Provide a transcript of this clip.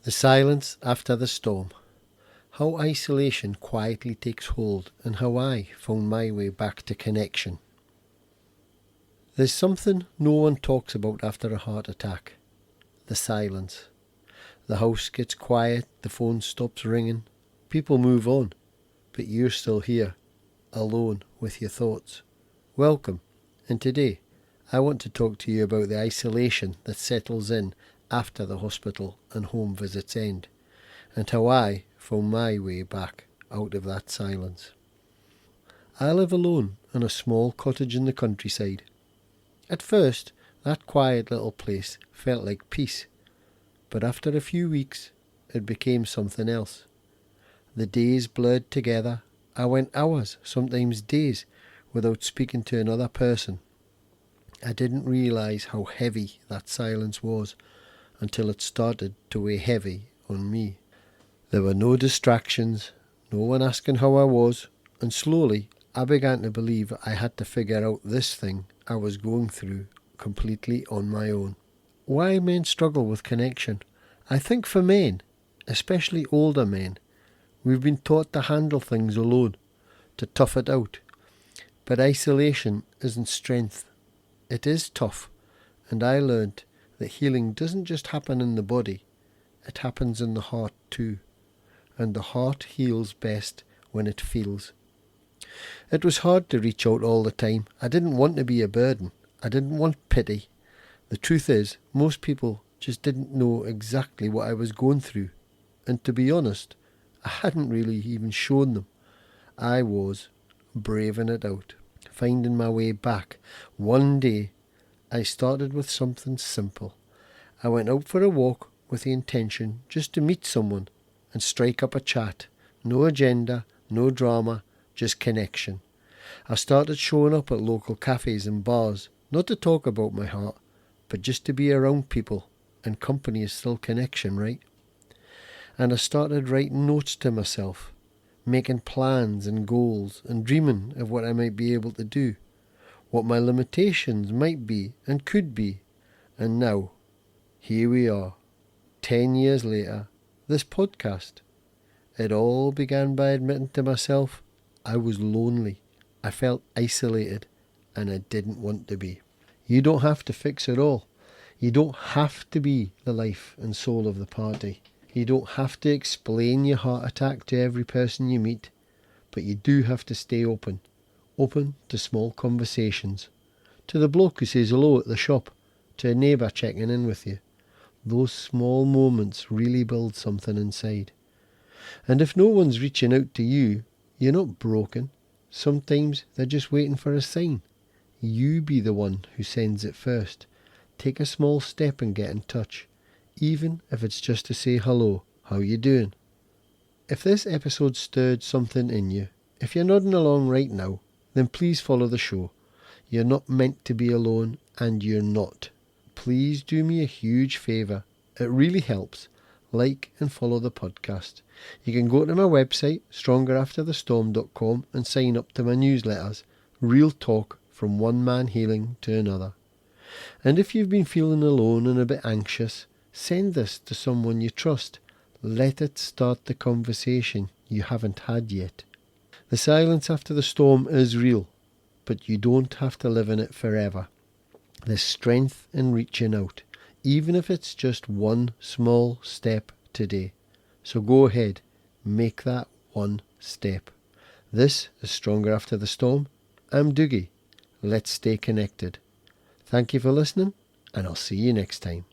The silence after the storm. How isolation quietly takes hold and how I found my way back to connection. There's something no one talks about after a heart attack. The silence. The house gets quiet, the phone stops ringing, people move on, but you're still here, alone with your thoughts. Welcome, and today I want to talk to you about the isolation that settles in after the hospital and home visits end, and how I found my way back out of that silence. I live alone in a small cottage in the countryside. At first, that quiet little place felt like peace, but after a few weeks, it became something else. The days blurred together. I went hours, sometimes days, without speaking to another person. I didn't realise how heavy that silence was until it started to weigh heavy on me. There were no distractions, no one asking how I was, and slowly I began to believe I had to figure out this thing I was going through completely on my own. Why men struggle with connection? I think for men, especially older men, we've been taught to handle things alone, to tough it out. But isolation isn't strength. It is tough, and I learned that healing doesn't just happen in the body, it happens in the heart too. And the heart heals best when it feels. It was hard to reach out all the time. I didn't want to be a burden. I didn't want pity. The truth is, most people just didn't know exactly what I was going through. And to be honest, I hadn't really even shown them. I was braving it out, finding my way back. One day, I started with something simple. I went out for a walk with the intention just to meet someone and strike up a chat. No agenda, no drama, just connection. I started showing up at local cafes and bars, not to talk about my heart, but just to be around people, and company is still connection, right? And I started writing notes to myself, making plans and goals, and dreaming of what I might be able to do, what my limitations might be and could be. And now, here we are, 10 years later, this podcast. It all began by admitting to myself I was lonely. I felt isolated, and I didn't want to be. You don't have to fix it all. You don't have to be the life and soul of the party. You don't have to explain your heart attack to every person you meet, but you do have to stay open to small conversations, to the bloke who says hello at the shop, to a neighbour checking in with you. Those small moments really build something inside. And if no one's reaching out to you, you're not broken. Sometimes they're just waiting for a sign. You be the one who sends it first. Take a small step and get in touch, even if it's just to say hello, how you doing? If this episode stirred something in you, if you're nodding along right now, then please follow the show. You're not meant to be alone, and you're not. Please do me a huge favour. It really helps. Like and follow the podcast. You can go to my website, strongerafterthestorm.com, and sign up to my newsletters. Real talk from one man healing to another. And if you've been feeling alone and a bit anxious, send this to someone you trust. Let it start the conversation you haven't had yet. The silence after the storm is real, but you don't have to live in it forever. There's strength in reaching out, even if it's just one small step today. So go ahead, make that one step. This is Stronger After the Storm. I'm Doogie. Let's stay connected. Thank you for listening, and I'll see you next time.